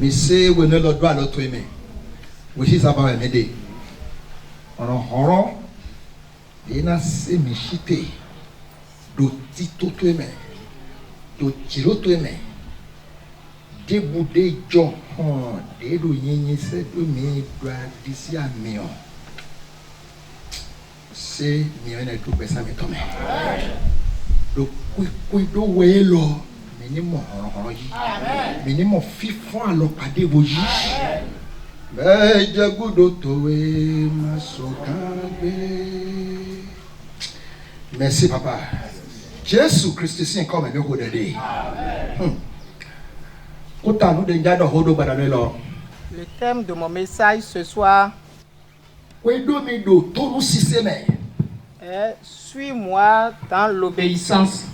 Mais c'est où ne le doit l'autre aimer. Oui, ça va m'aider. On a et na se michite do tito to aimer. Do tiro to aimer. Deboudé John, et do yen se do me doit d'ici à mion. C'est mion et tout ça me tombe. Do kui do welo. Minimum fifon à l'opade boji. Mais Jagudotoe Masokabe. Merci papa. Jésus Christ c'est comme un go de dé. Le thème de mon message ce soir est suis-moi dans l'obéissance.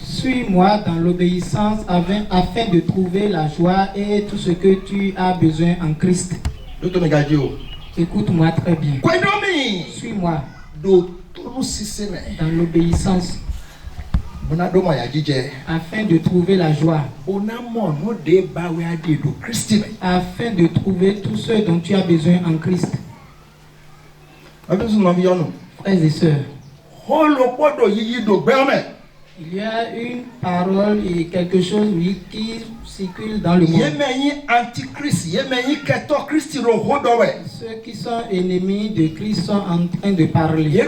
Suis-moi dans l'obéissance afin de trouver la joie et tout ce que tu as besoin en Christ. Écoute-moi très bien. Suis-moi dans l'obéissance afin de trouver la joie, afin de trouver tout ce dont tu as besoin en Christ. Frères et sœurs, il y a une parole et quelque chose qui circule dans le monde. Ceux qui sont ennemis de Christ sont en train de parler.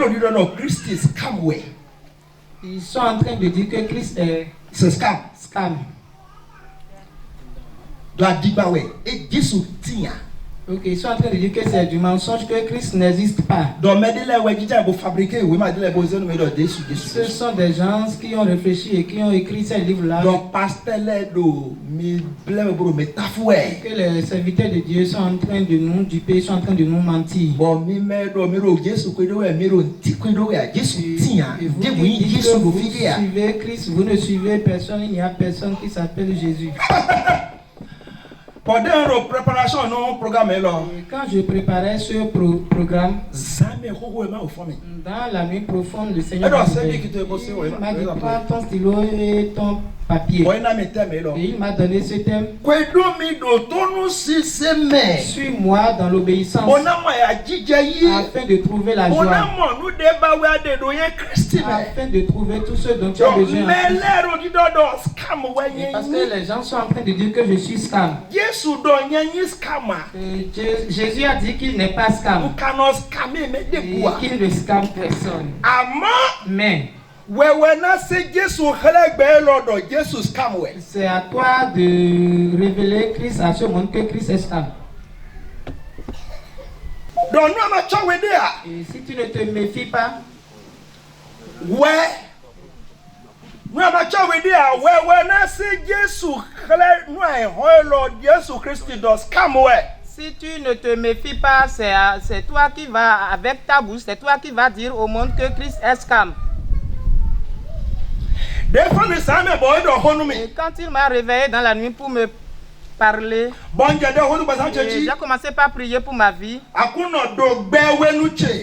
Ils sont en train de dire que Christ est scam. Ok, ils sont en train de dire que c'est du mensonge, que Christ n'existe pas. Ce sont des gens qui ont réfléchi et qui ont écrit ces livres-là. Que les serviteurs de Dieu sont en train de nous duper, sont en train de nous mentir. Et vous dites que vous suivez Christ, vous ne suivez personne, il n'y a personne qui s'appelle Jésus. Pendant la préparation de programme, quand je préparais ce programme, dans la nuit profonde, le Seigneur m'a dit prends ton stylo et ton papier. Et il m'a donné ce thème. Suis-moi dans l'obéissance afin de trouver la joie, afin de trouver tout ce dont tu as besoin. Parce que les gens sont en train de dire que je suis scam. Jésus a dit qu'il n'est pas scam. Et qu'il ne scamme personne. Mais c'est à toi de révéler Christ à ce monde que Christ est scam. Et si tu ne te méfies pas, si tu ne te méfies pas, c'est toi qui vas, avec ta bouche, c'est toi qui vas dire au monde que Christ est scam. Et quand il m'a réveillé dans la nuit pour me parler, j'ai commencé par prier pour ma vie.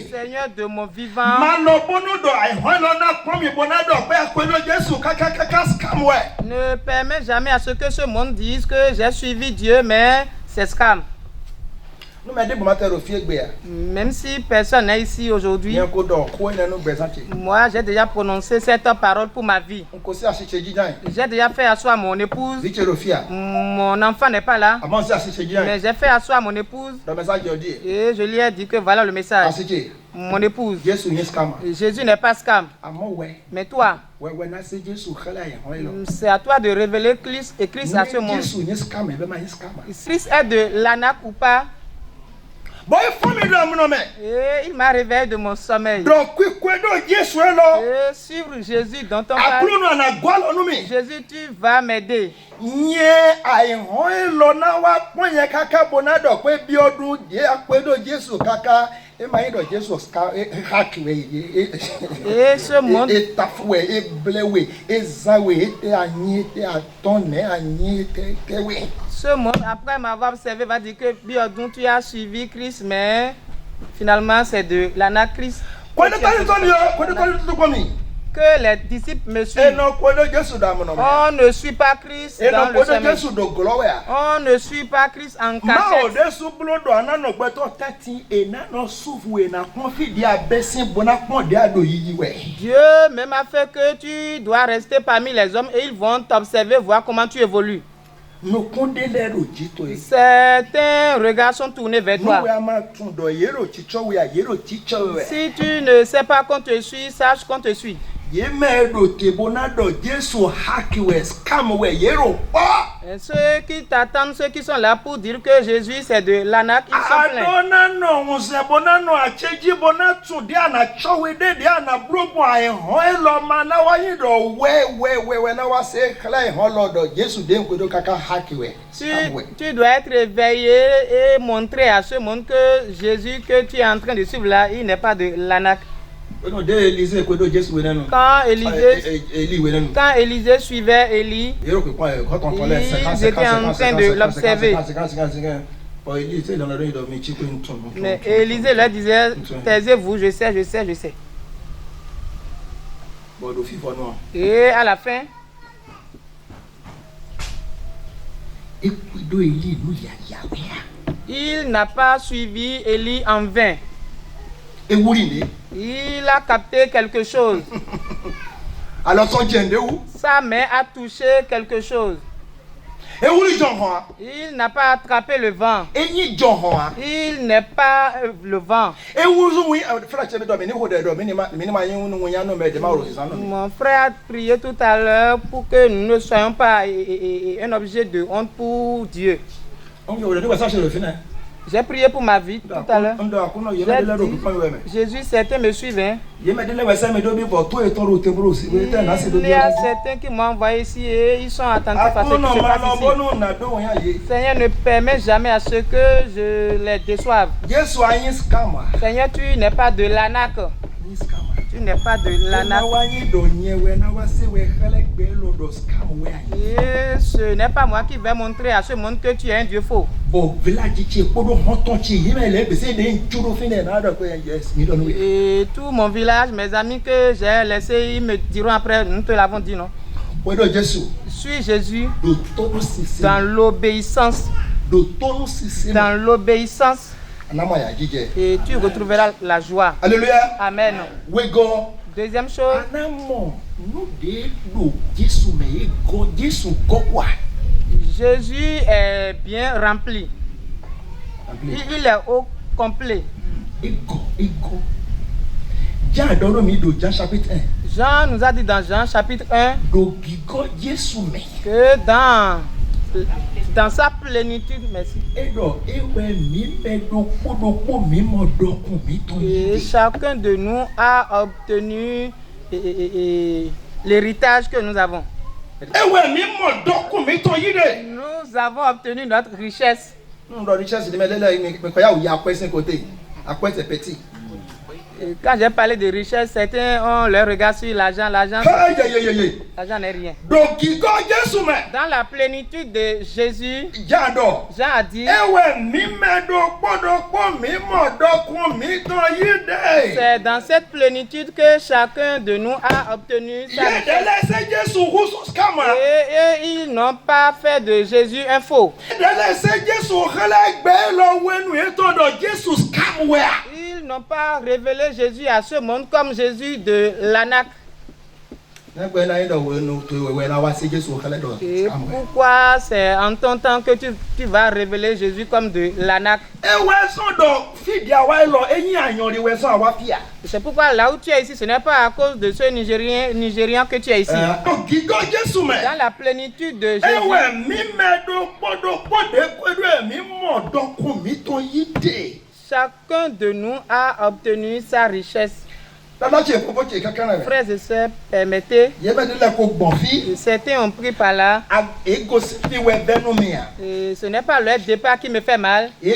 Seigneur de mon vivant, ne permets jamais à ce que ce monde dise que j'ai suivi Dieu, mais c'est scam. Même si personne n'est ici aujourd'hui, moi j'ai déjà prononcé cette parole pour ma vie. J'ai déjà fait asseoir mon épouse. Mon enfant n'est pas là, mais j'ai fait asseoir mon épouse et je lui ai dit que voilà le message. Mon épouse, Jésus n'est pas scam. Mais toi, c'est à toi de révéler Christ et Christ à ce monde. Christ est de l'anac ou pas? Et il m'a réveillé de mon sommeil. Et suivre Jésus dans ton cœur. Jésus, tu vas m'aider. Et ce monde, ce monde, après m'avoir observé, va dire que Biodun, tu as suivi Christ, mais finalement c'est de l'anachrist. Que les disciples me suivent. On ne suit pas Christ dans le chemin. On ne suit pas Christ en cachette. Dieu même a fait que tu dois rester parmi les hommes et ils vont t'observer, voir comment tu évolues. Certains regards sont tournés vers toi. Si tu ne sais pas qu'on te suit, sache qu'on te suit. Et ceux qui t'attendent, ceux qui sont là pour dire que Jésus c'est de l'arnaque, ils sont pleins. Tu dois être éveillé et montrer à ce monde que Jésus que tu es en train de suivre là, il n'est pas de l'arnaque. Quand Élisée suivait Élie, ils étaient en train de l'observer. Mais Élisée leur disait, taisez-vous, je sais. Et à la fin, il n'a pas suivi Élie en vain. Il a capté quelque chose. Alors son gender où? Sa main a touché quelque chose. Il n'a pas attrapé le vent. Il n'est pas le vent. Mon frère a prié tout à l'heure pour que nous ne soyons pas un objet de honte pour Dieu. J'ai prié pour ma vie tout à l'heure. Jésus, certains me suivent. Hein. Il y a certains qui m'ont envoyé ici et ils sont attentifs à ce qui se passe ici. Seigneur, ne permets jamais à ce que je les déçoive. Seigneur, tu n'es pas de l'arnaque. Tu n'es pas de l'arnaque. Et ce n'est pas moi qui vais montrer à ce monde que tu es un Dieu faux. Et tout mon village, mes amis que j'ai laissés, ils me diront après, nous te l'avons dit, non? Suis Jésus dans l'obéissance. Dans l'obéissance. Et tu retrouveras la joie. Alléluia. Amen. Deuxième chose. Jésus est bien rempli. Il est au complet. Jean nous a dit dans Jean chapitre 1 que dans sa plénitude, merci. Et chacun de nous a obtenu l'héritage que nous avons. Nous avons obtenu notre richesse. Quand j'ai parlé de richesse, certains ont leur regard sur l'argent. L'argent n'est rien. Dans la plénitude de Jésus, Jean a dit, c'est dans cette plénitude que chacun de nous a obtenu sa richesse. Et ils n'ont pas fait de Jésus un faux. Ils n'ont pas révélé Jésus à ce monde comme Jésus de l'arnaque. Et pourquoi c'est en ton temps que tu vas révéler Jésus comme de l'arnaque? C'est pourquoi là où tu es ici, ce n'est pas à cause de ce Nigérian que tu es ici. Dans la plénitude de Jésus. Chacun de nous a obtenu sa richesse. Frères et sœurs, permettez. Certains ont pris par là. Et ce n'est pas leur départ qui me fait mal. Ce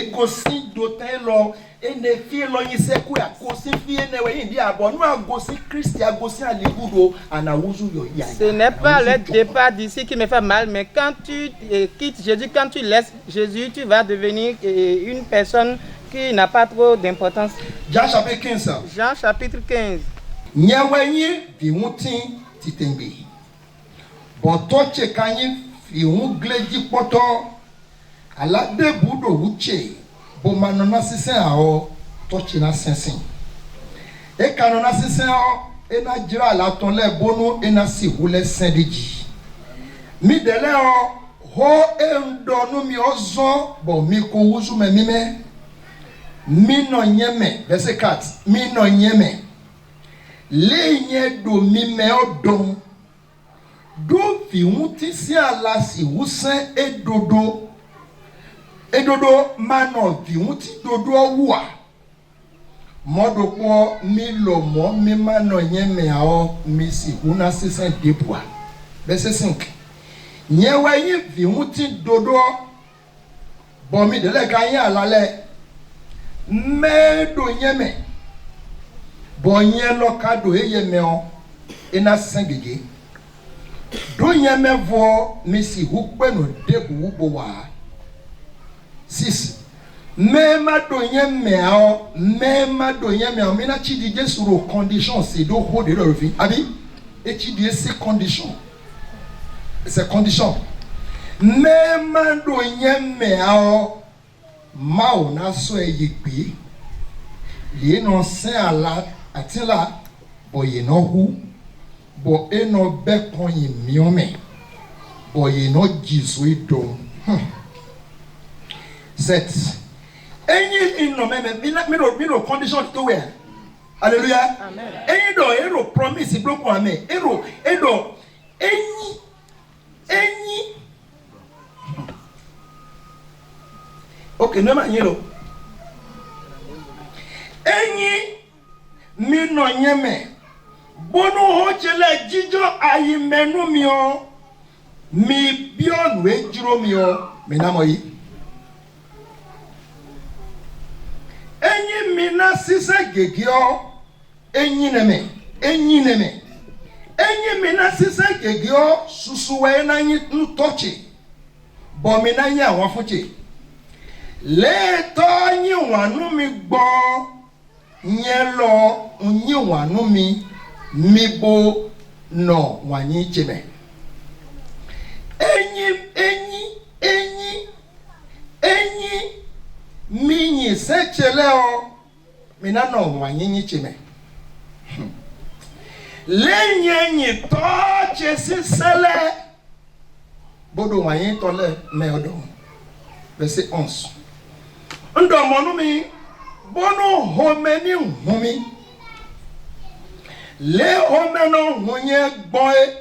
n'est pas le départ d'ici qui me fait mal, mais quand tu quittes Jésus, quand tu laisses Jésus, tu vas devenir une personne qui n'a pas trop d'importance. Jean chapitre 15. Jean chapitre 15. Nyewenye viwuti titembe. Botoche kanyi viwugleji poto. Alade budo wuche. Bomanona sisen ao. Tochi na sensin. Kanona sisen ao. Ena jira la tonle bono ena si hule sendiji. Mi dele o. Ho endonu mi ozo. Bo mi kouzu me mime. Mi no nyeme. Verset 4. Mi no nyeme. Lenye do mi me odon. Do fi wuti si ala si wusen edodo. Edodo mano fi wuti dodo wa. Modo po mi lo mo mi mano nyeme ao mi si huna sisen depwa. Verset 5. Nyewe yi fi wuti dodo. Bon mi dele kanyi alale. Me do nyeme. Bonye lokado eye meo ena sengege do nyeme vo misi hukpe no debu ubo wa 6 mema do nyeme ao mina chidi Jesu ro condition c'est do hold de leur vie abi et chidi c'est condition mema do nyeme ao mao na so eyipe li no sen ala atila boye no hu bo eno be kon yimiome boye no jiso idon 7 enyi ino me no condition to where hallelujah amen enyi do ero promise bloku amen ero enyi okay no ma yelo enyi mi no nyeme bono hochele jijo ayi menu mi o mi bionu ejiro mi o mi na mo yi enyi mi na sise gege o enyi neme enyi mi na sise gege o susuwe na yin ntochi bo mi na yin awon funche le to yin wanu mi gbo nyelo nyi wanu mi bo no wanyi cheme enyi mi nyi sechele o mi na no wanyi nyi cheme lenye nyi to chesi sele bodo wanyi tole me odo verset 11 ndo monu mi bono homeni humi le homeno hunye gboe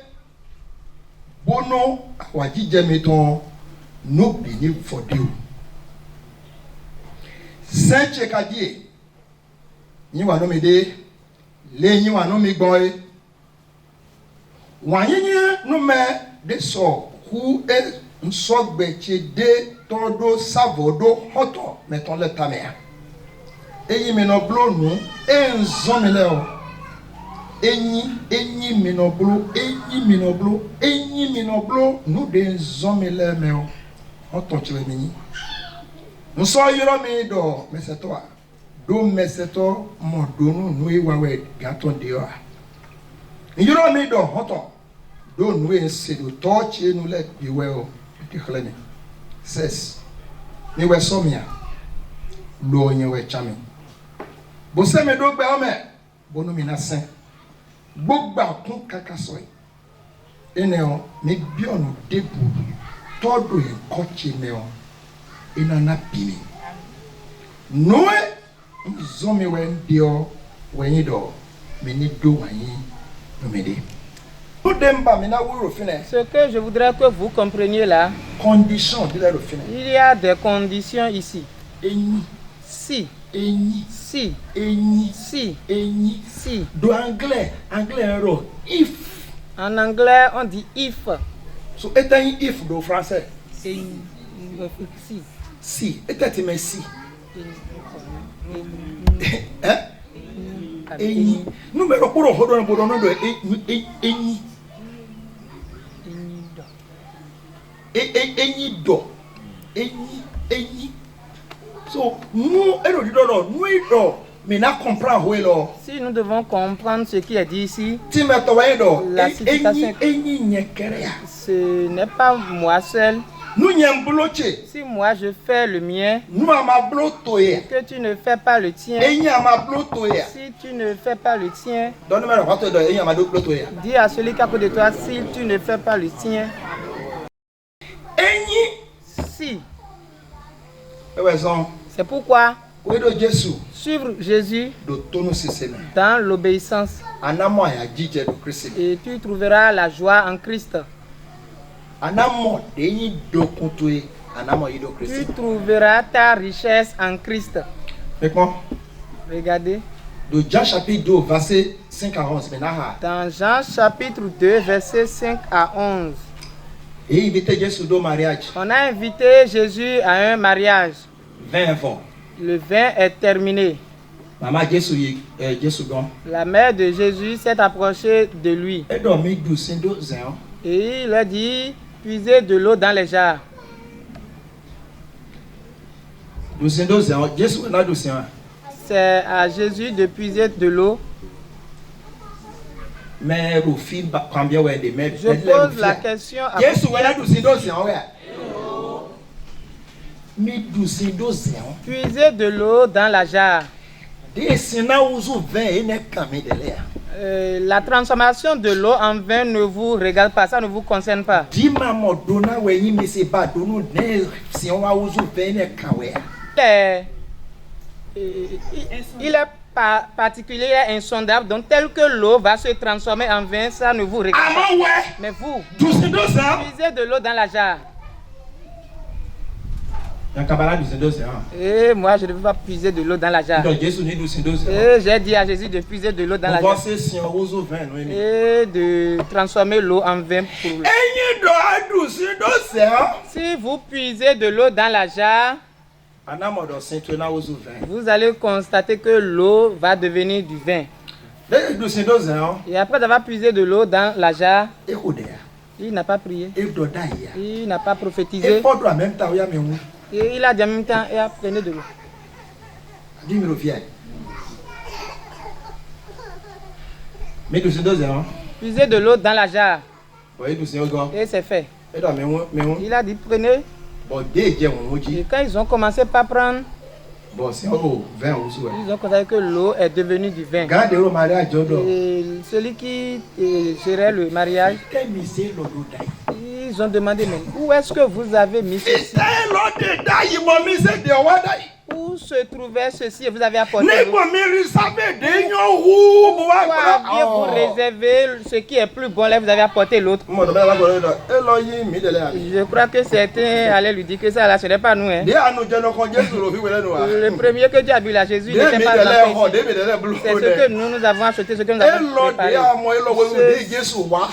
bono wajije meton no bini fodiu seche kadie ni wa no me de le ni wa no mi gboe wanyenye no me de so hu e nsogbeche de todo savodo hoto meton le tamea eyi mi no blo nu enzo mi le o enyi mi no blo nu de enzo mi le me o oton chwe mi nso yiro mi do meseto a do meseto mo do nu e wawe gaton de o yiro mi do hoton do nu e se do touch e nu le bi we o ti khleni ses ni we somia lo yen we chami bo se me do gbe o me bonu mi na sen gbogba kun kaka so ene o mi bi onu debu todo e kochi me o ina na pini noe zomi we ndio wenyi do mi ni do wanyi no me de ce que je voudrais que vous compreniez là, il y a des conditions ici. Si. Si. Do anglais if. En anglais on dit if. So etan if do français. Si. Si etan me si. Enyi numero kuro hodo bodo no do enyi enyi do enyi So nous si nous devons comprendre ce qui est dit ici, la signification, ce n'est pas moi seul. Si moi je fais le mien, que tu ne fais pas le tien, si tu ne fais pas le tien, dis à celui qui est à côté de toi, si tu ne fais pas le tien, si. C'est pourquoi suivre Jésus dans l'obéissance, et tu trouveras la joie en Christ. Tu trouveras ta richesse en Christ. Regardez. De Jean chapitre 2, verset 5 à 11. Dans Jean chapitre 2, verset 5 à 11. On a invité Jésus à un mariage. Le vin est terminé. La mère de Jésus s'est approchée de lui. Et il a dit, puisez de l'eau dans les jars. C'est à Jésus de puiser de l'eau. Je pose la question à puiser de l'eau dans la jarre. La transformation de l'eau en vin ne vous regarde pas, ça ne vous concerne pas. Il est particulier et insondable, donc tel que l'eau va se transformer en vin, ça ne vous regarde pas. Mais vous, puisez de l'eau dans la jarre. Et moi, je ne veux pas puiser de l'eau dans la jarre. Et j'ai dit à Jésus de puiser de l'eau dans la jarre. Et de transformer l'eau en vin pour lui. Si vous puisez de l'eau dans la jarre, vous allez constater que l'eau va devenir du vin. Et après avoir puisé de l'eau dans la jarre, il n'a pas prié. Il n'a pas prophétisé. Et il a dit en même temps, et a pris de l'eau. Puisez de l'eau dans la jarre. Et c'est fait. Il a dit, prenez. Et quand ils ont commencé par prendre, ils ont constaté que l'eau est devenue du vin. Et celui qui gérait le mariage, ils ont demandé, mais où est-ce que vous avez mis ceci? Où se trouvait ceci et vous avez apporté l'eau? Pourquoi aviez-vous réservé ce qui est plus bon là, vous avez apporté l'autre? Je crois que certains allaient lui dire que ça là, ce n'est pas nous. Hein. Le premier que Dieu a vu là, Jésus n'était pas là. C'est ce que nous avons acheté, ce que nous avons préparé.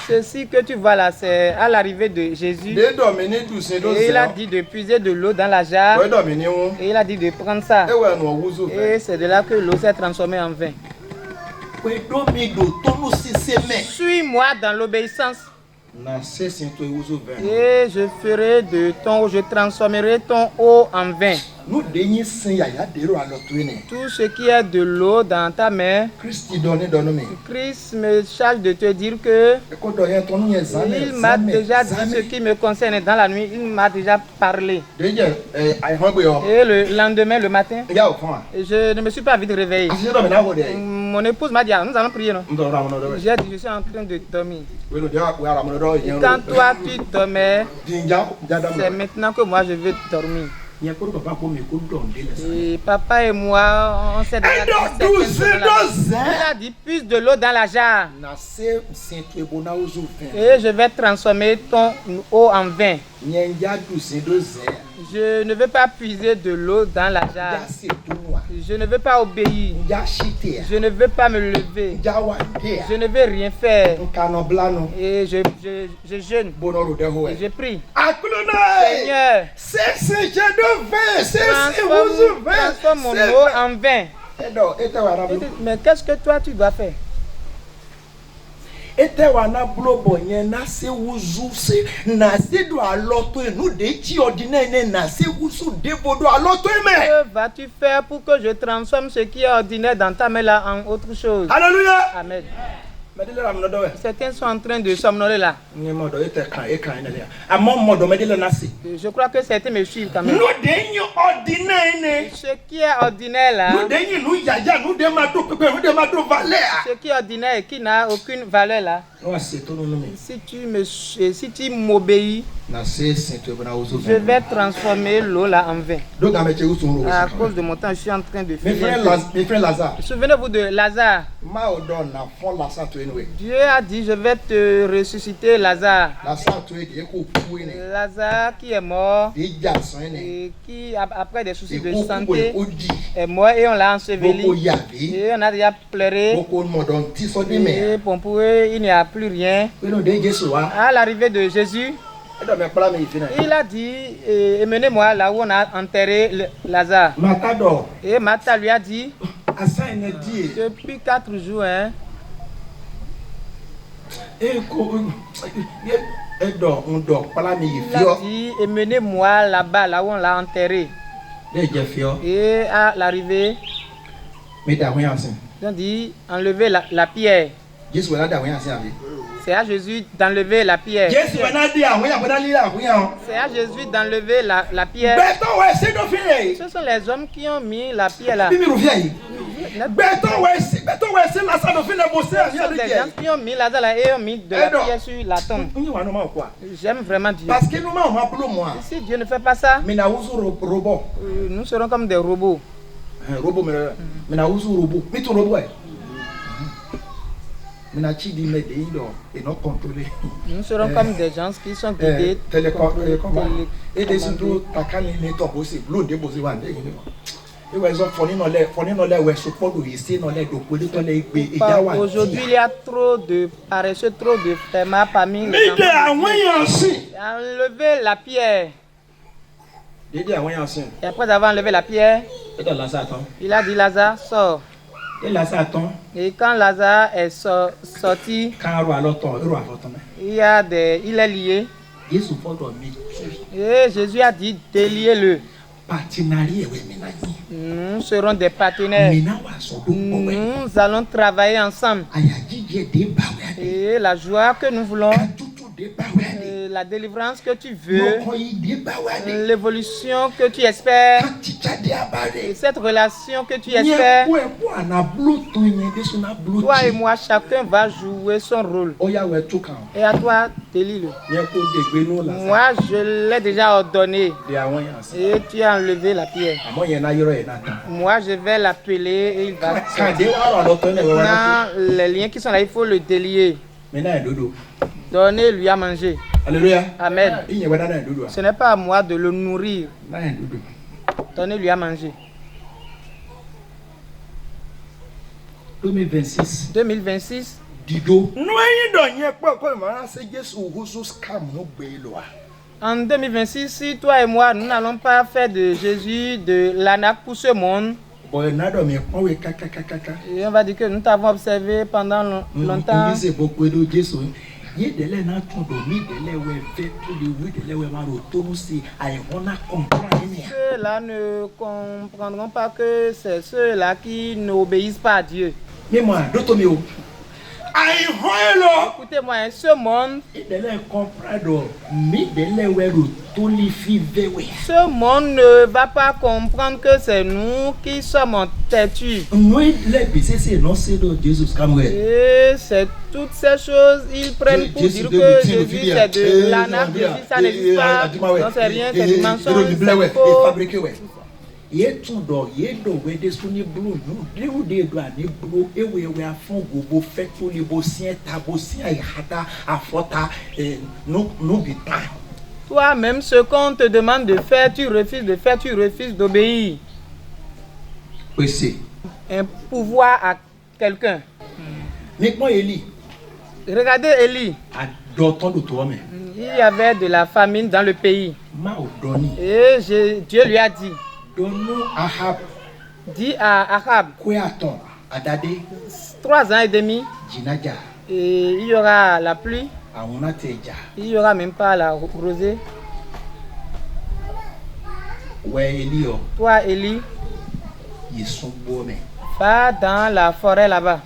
Ceci que tu vois là, c'est à l'arrivée de Jésus. Et il a dit de puiser de l'eau dans la jarre. Et il a dit de prendre ça. Et c'est de là que l'eau s'est transformée en vin. Suis-moi dans l'obéissance. Et je ferai de ton eau, je transformerai ton eau en vin. Tout ce qui est de l'eau dans ta main, Christ me charge de te dire que il m'a déjà dit ce qui me concerne dans la nuit, il m'a déjà parlé. Et le lendemain, le matin, je ne me suis pas vite réveillé. Mon épouse m'a dit, nous allons prier. J'ai dit, je suis en train de dormir. Et quand toi tu dormais, c'est maintenant que moi je vais dormir. Et papa et moi, on s'est donné. Il a dit, puise de l'eau dans la jarre. Et je vais transformer ton eau en vin. Je ne veux pas puiser de l'eau dans la jarre. Je ne veux pas obéir. Je ne veux pas me lever. Je ne veux rien faire. Et je jeûne. Et je prie. Seigneur, transforme mon eau en vin. Mais qu'est-ce que toi tu dois faire? Ete wana blobo nye na se wuzu se na se do aloto enu de ti ordinaire na se wuzu debodo aloto eme. Que vas-tu faire pour que je transforme ce qui est ordinaire dans ta main là en autre chose? Alléluia. Amen. Certains sont en train de somnoler là. Je crois que certains me suivent quand même. Ce qui est ordinaire là, ce qui est ordinaire et qui n'a aucune valeur là, si tu m'obéis, je vais transformer l'eau là en vin. À cause de mon temps, je suis en train de finir. Souvenez-vous de Lazare. Dieu a dit, je vais te ressusciter Lazare. Lazare qui est mort et qui, après des soucis de santé, est mort et on l'a enseveli. Et on a déjà pleuré. Et pour eux, il n'y a plus rien. À l'arrivée de Jésus, il a dit, emmenez-moi là où on a enterré Lazare. Et Martha lui a dit, depuis 4 jours, hein, il a dit, emmenez-moi là-bas, là où on l'a enterré. Et à l'arrivée, ils ont dit, enlevez la pierre. C'est à Jésus d'enlever la pierre. C'est à Jésus d'enlever la pierre. Ce sont les hommes qui ont mis la pierre là. Ce sont des gens qui ont mis Lazare là et ont mis de la pierre sur la tombe. J'aime vraiment Dieu. Si Dieu ne fait pas ça, nous serons comme des robots. Nous serons comme des gens qui sont guidés. Aujourd'hui, il y a trop de paresseux, trop de ferments parmi les enfants. Enlever la pierre. Et après avoir enlevé la pierre, il a dit, Lazare, sors. Et quand Lazare est sorti, il est lié. Et Jésus a dit, déliez-le. Nous serons des partenaires. Nous allons travailler ensemble. Et la joie que nous voulons, la délivrance que tu veux, l'évolution que tu espères, et cette relation que tu espères, toi et moi, chacun va jouer son rôle. Et à toi, délie-le. Moi, je l'ai déjà ordonné. Et tu as enlevé la pierre. Moi, je vais l'appeler et il va sortir. Maintenant, les liens qui sont là, il faut le délier. Donnez-lui à manger. Alléluia. Amen. Ce n'est pas à moi de le nourrir. Donnez-lui à manger. 2026. En 2026, si toi et moi, nous n'allons pas faire de Jésus de l'anaque pour ce monde, et on va dire que nous t'avons observé pendant longtemps. Ceux-là ne comprendront pas que c'est ceux-là qui n'obéissent pas à Dieu. Écoutez-moi, ce monde, ce monde ne va pas comprendre que c'est nous qui sommes têtus. Et c'est toutes ces choses, ils prennent pour dire que Jésus c'est de l'anaque, Jésus ça n'existe pas, non c'est rien, c'est du mensonge, c'est faux. Toi-même, ce qu'on te demande de faire, tu refuses de faire, tu refuses d'obéir. Un pouvoir à quelqu'un. Regardez Élie. Il y avait de la famine dans le pays. Et Dieu lui a dit. Dis à Ahab, 3 ans et demi, Et il y aura la pluie. Il y aura même pas la rosée. Toi, Élie, va dans la forêt là-bas.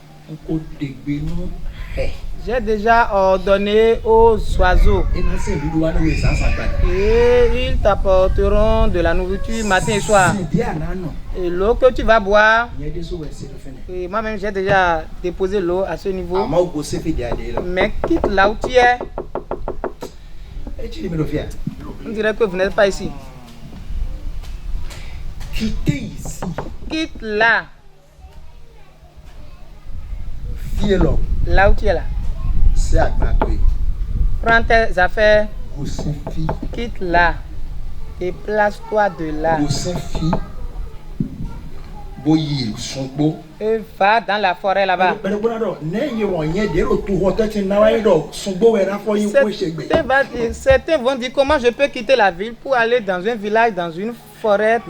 J'ai déjà ordonné aux oiseaux et ils t'apporteront de la nourriture matin et soir. Et l'eau que tu vas boire, et moi-même j'ai déjà déposé l'eau à ce niveau. Mais quitte là où tu es. On dirait que vous n'êtes pas ici. Quittez ici. Quitte là. Là où tu es là. Prends tes affaires. Quitte là. Et place-toi de là. Et va dans la forêt là-bas. Certains vont dire comment je peux quitter la ville pour aller dans un village, dans une forêt.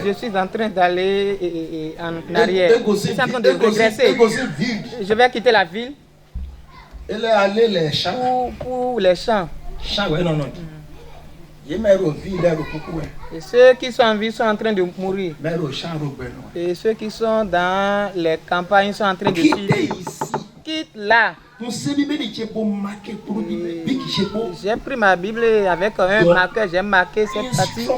Je suis en train d'aller en arrière. Je suis en train de régresser. Je vais quitter la ville pour les champs. Et ceux qui sont en vie sont en train de mourir. Et ceux qui sont dans les campagnes sont en train de fuir. Quitte là. J'ai pris ma Bible avec un marqueur, j'ai marqué cette partie.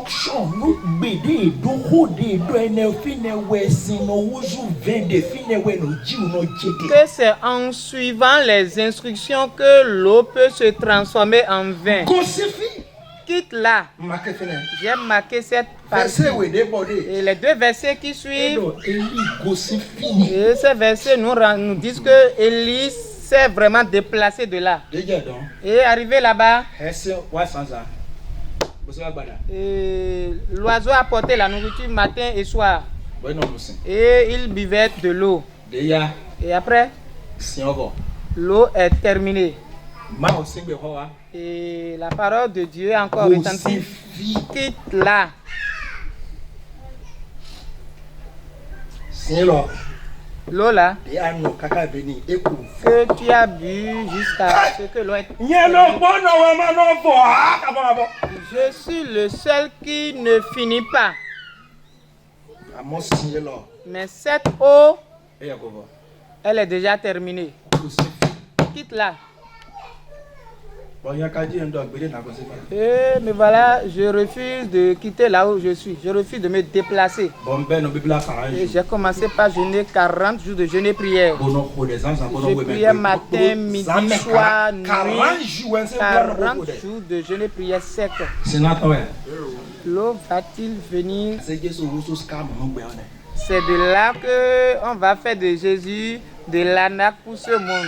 Que c'est en suivant les instructions que l'eau peut se transformer en vin. Quitte là. J'ai marqué cette partie. Et les deux versets qui suivent. Et ces versets nous disent que Élie s'est vraiment déplacé de là. Et arrivé là-bas. Et l'oiseau a porté la nourriture matin et soir. Et il buvait de l'eau. Et après, l'eau est terminée. Et la parole de Dieu est encore retentie. Quitte là. L'eau là que tu as bu jusqu'à ce que l'eau est. Je suis le seul qui ne finit pas. Mais cette eau, elle est déjà terminée. Quitte là. Mais voilà, je refuse de quitter là où je suis. Je refuse de me déplacer. Et j'ai commencé par jeûner 40 jours de jeûne et prière. Je priais matin, midi, soir, nuit. 40 jours de jeûne et prière sec. L'eau va-t-il venir? C'est de là qu'on va faire de Jésus de l'âne pour ce monde.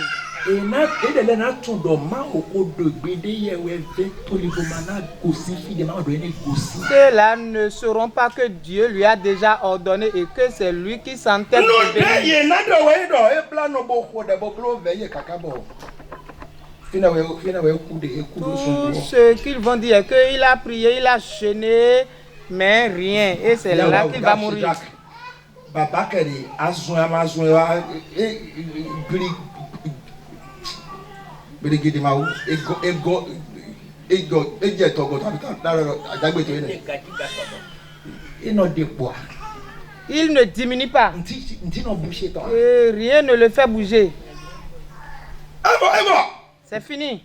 Ceux-là ne sauront pas que Dieu lui a déjà ordonné et que c'est lui qui s'entête de venir. Tout ce qu'ils vont dire est qu'il a prié, il a jeûné, mais rien. Et c'est là qu'il va mourir. Il ne diminue pas. Et rien ne le fait bouger. C'est fini.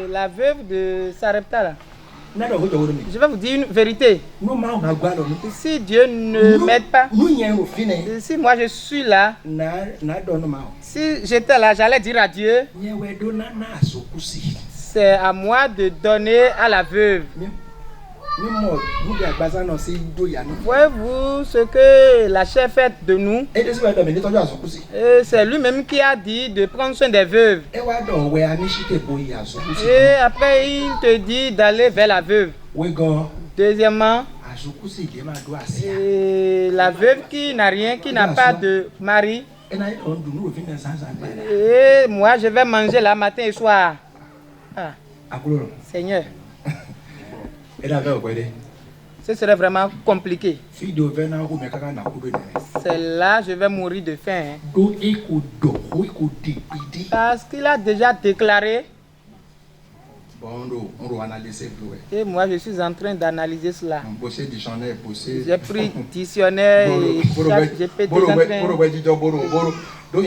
La veuve de Sarepta là. Je vais vous dire une vérité. Si Dieu ne m'aide pas, si moi je suis là, si j'étais là, j'allais dire à Dieu, c'est à moi de donner à la veuve. Voyez-vous ce que la chef fait de nous? C'est lui-même qui a dit de prendre soin des veuves. Et après, il te dit d'aller vers la veuve. Deuxièmement, la veuve qui n'a rien, qui n'a pas de mari. Et moi, je vais manger là matin et soir. Ah. Seigneur. Ce serait vraiment compliqué. C'est là que je vais mourir de faim. Parce qu'il a déjà déclaré. Et moi, je suis en train d'analyser cela. J'ai pris dictionnaire et j'ai pété en train. Parce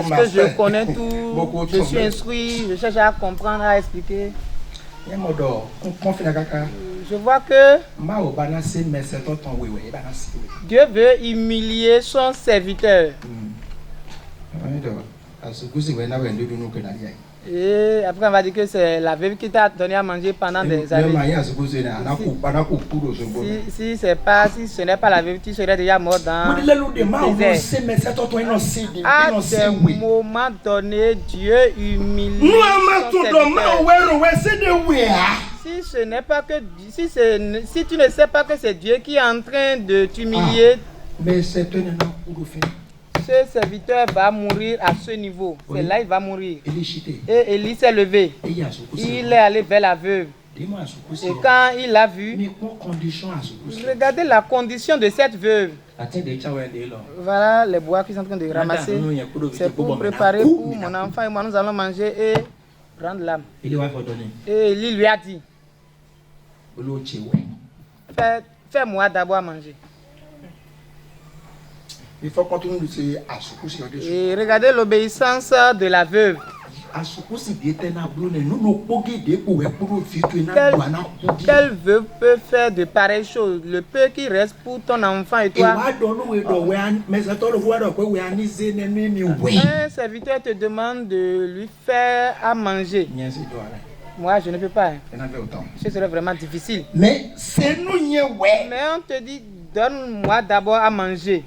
que je connais tout, je suis instruit, je cherche à comprendre, à expliquer. Je vois que Dieu veut humilier son serviteur. Et après, on va dire que c'est la veuve qui t'a donné à manger pendant des années. Si ce n'est pas la veuve, tu serais déjà mort dans le désert. À des moments donnés, Dieu humilie son serviteur. Si tu ne sais pas que c'est Dieu qui est en train de t'humilier, ce serviteur va mourir à ce niveau. C'est là qu'il va mourir. Et Élie s'est levé. Il est allé vers la veuve. Et quand il l'a vu, regardez la condition de cette veuve. Voilà les bois qu'ils sont en train de ramasser. C'est pour préparer pour mon enfant et moi. Nous allons manger et prendre l'âme. Et Élie lui a dit, fais-moi d'abord à manger. Il faut continuer de se et regardez l'obéissance de la veuve. Quelle veuve peut faire de pareilles choses? Le peu qui reste pour ton enfant et toi. Un serviteur te demande de lui faire à manger. Moi, je ne peux pas. Ce serait vraiment difficile. Mais on te dit, donne-moi d'abord à manger.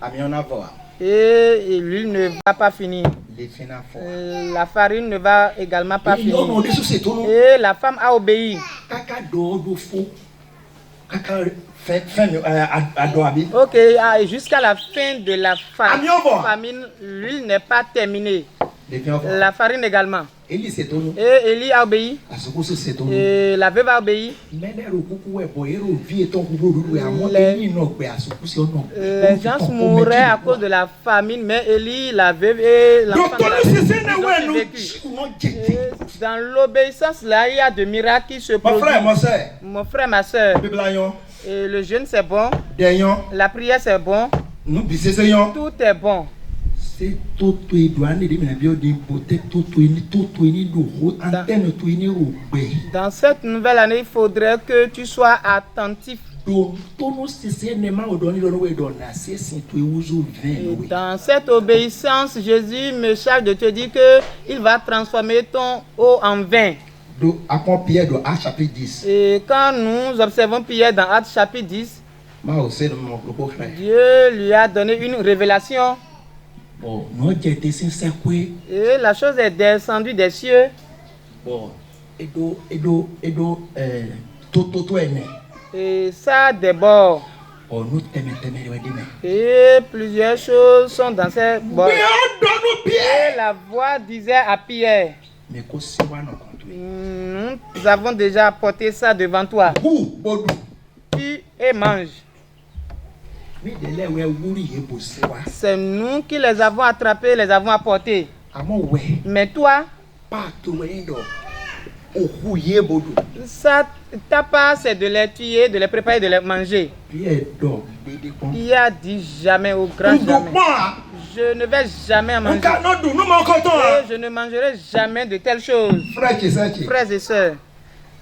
Et l'huile ne va pas finir. La farine ne va également pas finir. Et la femme a obéi. Ok, jusqu'à la fin de la famine, l'huile n'est pas terminée. La farine également. Et Élie a obéi. Et la veuve a obéi. Les gens mouraient à cause de la famine, mais Élie, la veuve et l'enfant ont vécu. Dans l'obéissance, là, il y a de miracles qui se produisent. Mon frère, ma soeur. Et le jeûne, c'est bon. La prière, c'est bon. Tout est bon. Dans cette nouvelle année, il faudrait que tu sois attentif. Et dans cette obéissance, Jésus me charge de te dire qu'il va transformer ton eau en vin. Et quand nous observons Pierre dans Actes chapitre 10, Dieu lui a donné une révélation. Et la chose est descendue des cieux. Et ça déborde. Et plusieurs choses sont dans ces bords. Et la voix disait à Pierre, nous avons déjà apporté ça devant toi. Tu et mange. C'est nous qui les avons attrapés, les avons apportés. Mais toi, ça, ta part, c'est de les tuer, de les préparer, de les manger. Il a dit jamais au grand jamais. Je ne vais jamais manger. Et je ne mangerai jamais de telles choses. Frères et sœurs.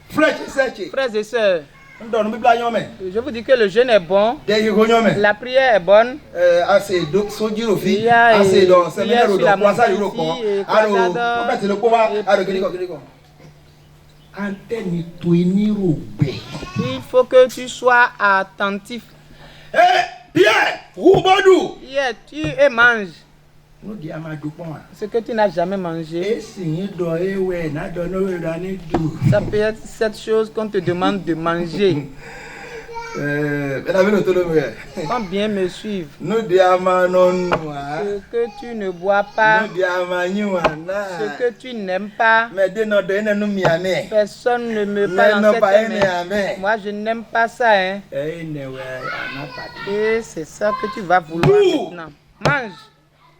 Frères et sœurs. Je vous dis que le jeûne est bon, la prière est bonne. Il y a prière sur la montagne il faut que tu sois attentif. Pierre, tu et manges ce que tu n'as jamais mangé. Ça peut être cette chose qu'on te demande de manger. Combien me suivent? Nous diamons ce que tu ne bois pas, ce que tu n'aimes pas, personne ne me parle dans cette main. Moi, je n'aime pas ça. Hein. Et c'est ça que tu vas vouloir maintenant. Mange.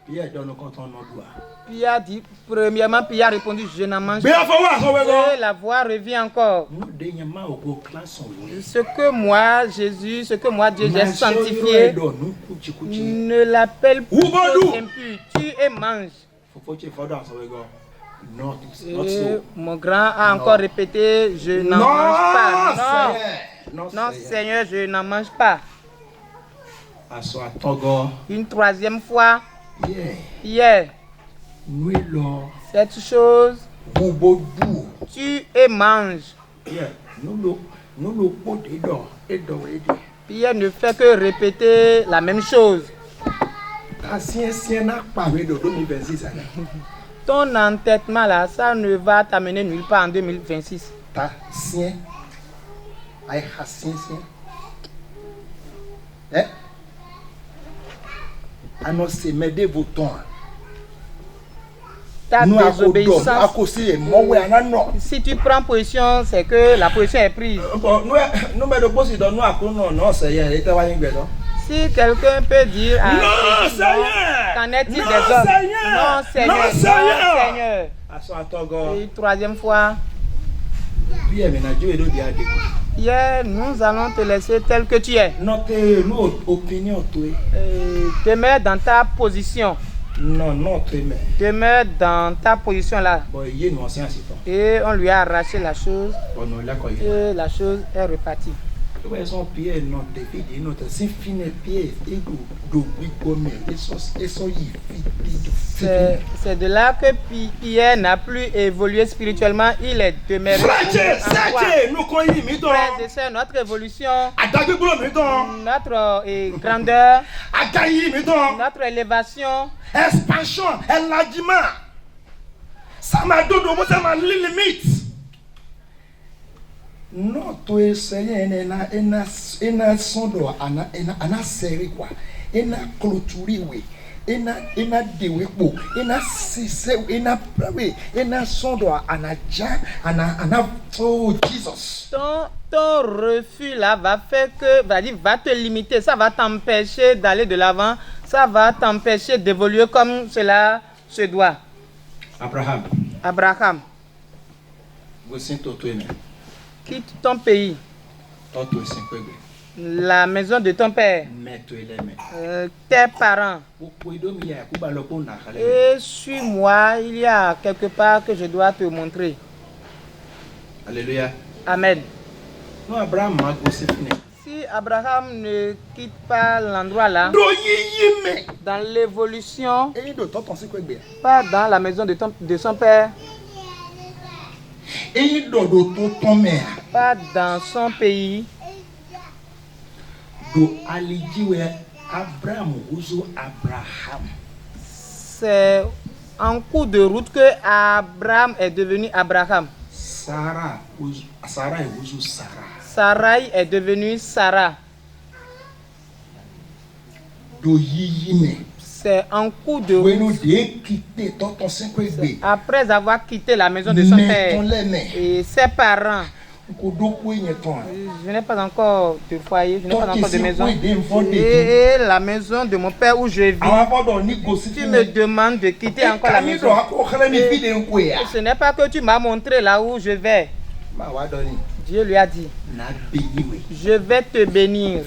Pierre a dit, premièrement, Pierre a répondu, je n'en mange pas. Et la voix revient encore. Ce que moi, Jésus, ce que moi, Dieu, j'ai sanctifié, ne l'appelle plus impur. Tu et mange. Et mon grand a encore répété, je n'en mange pas. Non, Seigneur, je n'en mange pas. Une troisième fois, hier, cette chose, tu et mange. Pierre ne fait que répéter la même chose. Ton entêtement là, ça ne va t'amener nulle part en 2026. Ta désobéissance. Si tu prends position, c'est que la position est prise. Si quelqu'un peut dire qu'en est-il des hommes? Non, Seigneur. Non, Seigneur. Et troisième fois. Hier, nous allons te laisser tel que tu es. Demeure dans ta position. Demeure dans ta position là. Et on lui a arraché la chose. Et la chose est repartie. C'est de là que Pierre n'a plus évolué spirituellement. Il est demeuré. Frères et sœurs, notre évolution, notre grandeur, notre élévation, expansion, enlargement, ça m'a donné limite. Non, tu es sérieux, ena sondo, ana serré quoi, ena clôturé oui, ena déwépo, ena sissé, ena pravé, ena sondo, ana ja, ana oh Jesus. Ton refus là va faire que, va te limiter, ça va t'empêcher d'aller de l'avant, ça va t'empêcher d'évoluer comme cela se doit. Abraham. Quitte ton pays, la maison de ton père, tes parents, et suis-moi. Il y a quelque part que je dois te montrer. Alléluia. Amen. Si Abraham ne quitte pas l'endroit là, dans l'évolution, pas dans la maison de son père, pas dans son pays, c'est en cours de route que Abraham est devenu Abraham. Sarai est devenue Sarah. C'est en cours de route. Après avoir quitté la maison de son père et ses parents. Je n'ai pas encore de foyer, je n'ai pas encore de maison. Et la maison de mon père où je vis, tu me demandes de quitter encore la maison. Et ce n'est pas que tu m'as montré là où je vais. Dieu lui a dit, je vais te bénir.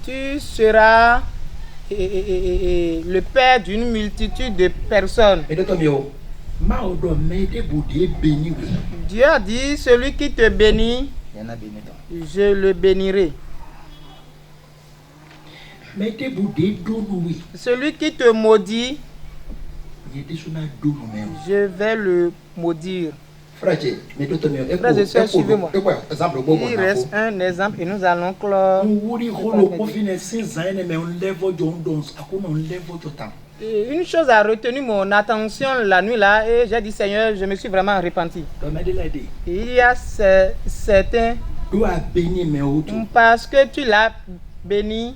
Tu seras le père d'une multitude de personnes. Dieu a dit, celui qui te bénit, je le bénirai. Celui qui te maudit, je vais le maudire. Frères et sœurs, suivez-moi. Il reste un exemple et nous allons clore. Une chose a retenu mon attention la nuit là et j'ai dit Seigneur, je me suis vraiment repenti. Il y a certains parce que tu l'as béni.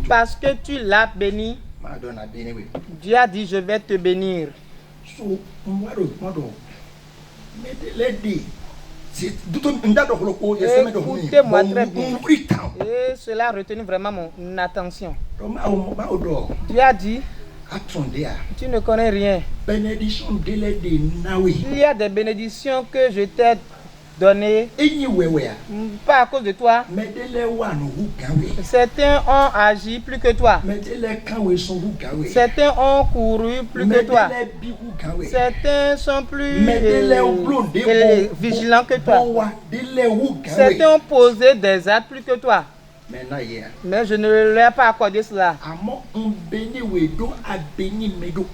Parce que tu l'as béni. Dieu a dit je vais te bénir. Écoutez-moi très bien. Et cela a retenu vraiment mon attention. Dieu a dit, tu ne connais rien. Il y a des bénédictions que je t'ai données, pas à cause de toi. Certains ont agi plus que toi. Certains ont couru plus que toi. Certains sont plus vigilants que toi. Certains ont posé des actes plus que toi. Mais je ne leur ai pas accordé cela.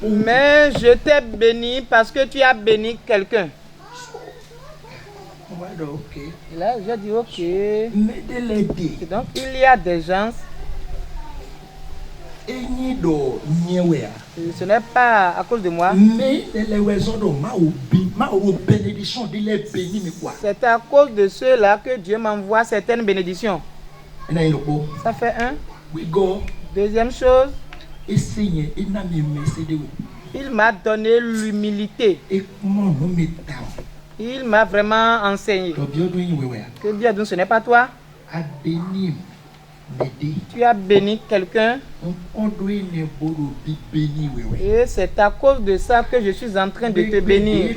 Mais je t'ai béni parce que tu as béni quelqu'un. Et là, j'ai dit ok. Et donc, il y a des gens. Ce n'est pas à cause de moi. C'est à cause de ceux-là que Dieu m'envoie certaines bénédictions. Ça fait un. Deuxième chose, il m'a donné l'humilité. Il m'a vraiment enseigné que Dieu dit, ce n'est pas toi. Tu as béni quelqu'un. Et c'est à cause de ça que je suis en train de te bénir.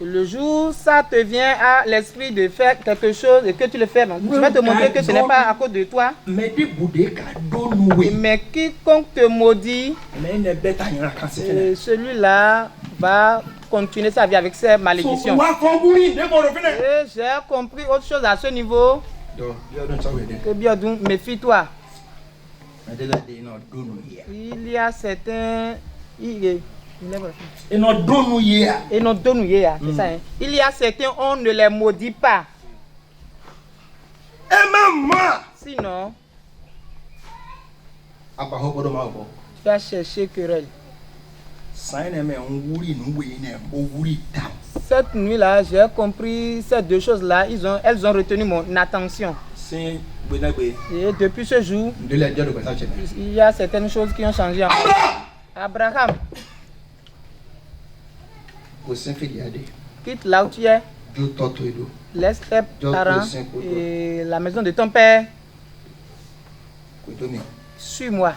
Le jour ça te vient à l'esprit de faire quelque chose et que tu le fais, je vais te montrer que ce n'est pas à cause de toi. Mais quiconque te maudit, celui-là va continuer sa vie avec ses malédictions. Et j'ai compris autre chose à ce niveau. Que Biodun, méfie-toi. Il y a certains... Il y a certains, on ne les maudit pas. Sinon, tu vas chercher querelle. Cette nuit-là, j'ai compris ces deux choses-là. Elles ont retenu mon attention. Et depuis ce jour, il y a certaines choses qui ont changé. Abraham, quitte là où tu es, laisse tes parents et la maison de ton père. Suis-moi.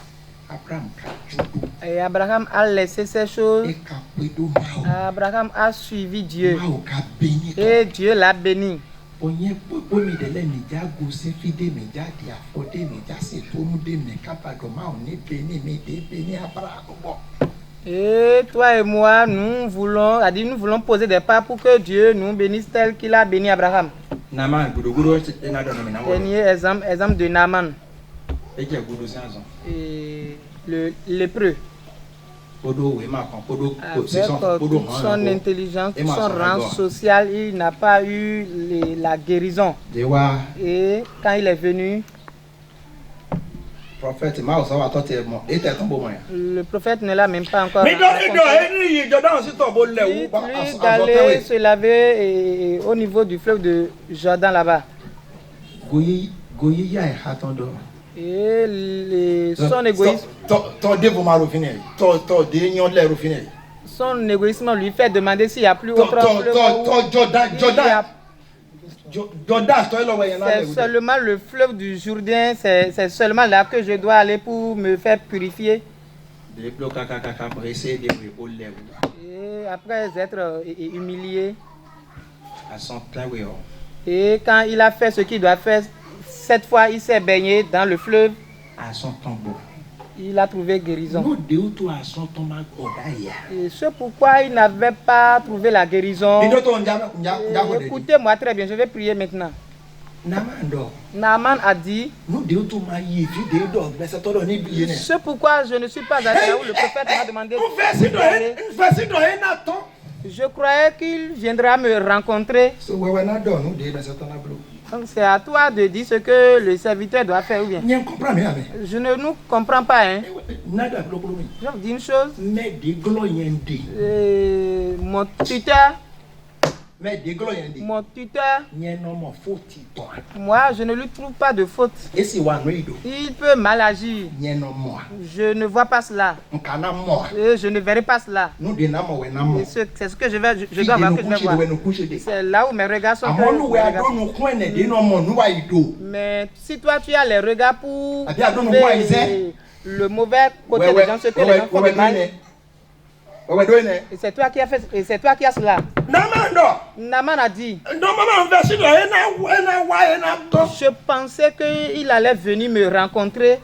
Et Abraham a laissé ces choses. Abraham a suivi Dieu. Et Dieu l'a béni. Et toi et moi, nous voulons poser des pas pour que Dieu nous bénisse tel qu'il a béni Abraham. Dernier exemple de Naaman. Et le lépreux. Avec toute son intelligence, son rang social, il n'a pas eu la guérison. Et quand il est venu, le prophète ne l'a même pas encore rencontré. Lui d'aller se laver au niveau du fleuve de Jordan là-bas. Et son égoïsme, lui fait demander s'il n'y a plus autre fleuve. C'est seulement le fleuve du Jourdain, c'est seulement là que je dois aller pour me faire purifier. Et après être humilié, et quand il a fait ce qu'il doit faire, cette fois il s'est baigné dans le fleuve. Il a trouvé guérison. Et c'est pourquoi il n'avait pas trouvé la guérison. Écoutez-moi très bien, je vais prier maintenant. Naaman a dit, c'est pourquoi je ne suis pas allé là où le prophète m'a demandé d'aller. Je croyais qu'il viendra me rencontrer. Donc c'est à toi de dire ce que le serviteur doit faire ou bien. Je ne nous comprends pas. Hein. Je vous dis une chose. Mon tuteur. Mon tuteur, moi je ne lui trouve pas de faute. Il peut mal agir. Je ne vois pas cela. Et je ne verrai pas cela. C'est ce que je dois voir, que je vais voir. C'est là où mes regards sont. Mais si toi tu as les regards pour le mauvais côté des gens, ce que les gens font de mal, et c'est toi qui as fait, et c'est toi qui as cela. Naman a dit. Je pensais qu'il allait venir me rencontrer.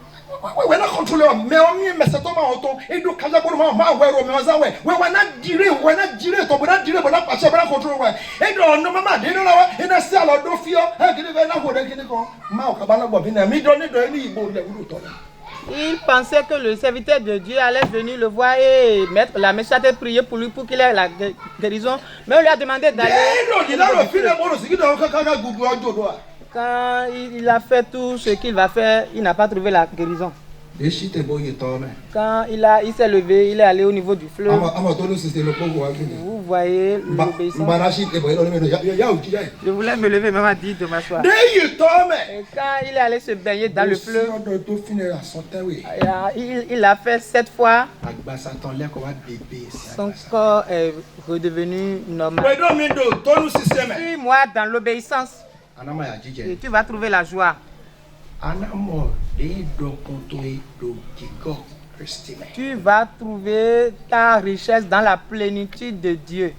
Il pensait que le serviteur de Dieu allait venir le voir et mettre la méchante et prier pour lui pour qu'il ait la guérison. Mais on lui a demandé d'aller. Quand il a fait tout ce qu'il va faire, il n'a pas trouvé la guérison. Quand il s'est levé, il est allé au niveau du fleuve. Vous voyez l'obéissance. Je voulais me lever, maman a dit de m'asseoir. Et quand il est allé se baigner dans le fleuve, il a fait 7 fois. Son corps est redevenu normal. Suis-moi dans l'obéissance. Et tu vas trouver la joie. Tu vas trouver ta richesse dans la plénitude de Dieu.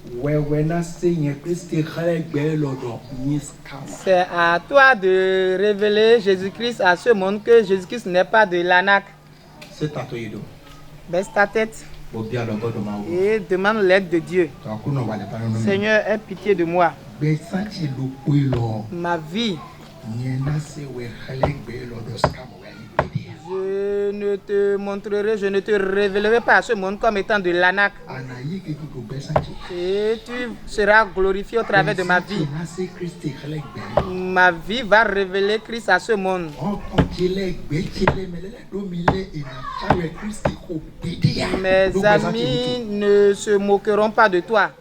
C'est à toi de révéler Jésus-Christ à ce monde, que Jésus-Christ n'est pas de l'ANAC. Baisse ta tête et demande l'aide de Dieu. Seigneur, aie pitié de moi. Ma vie, je ne te montrerai, je ne te révélerai pas à ce monde comme étant de l'ANAC. Et tu seras glorifié au travers de ma vie. Ma vie va révéler Christ à ce monde. Mes amis ne se moqueront pas de toi.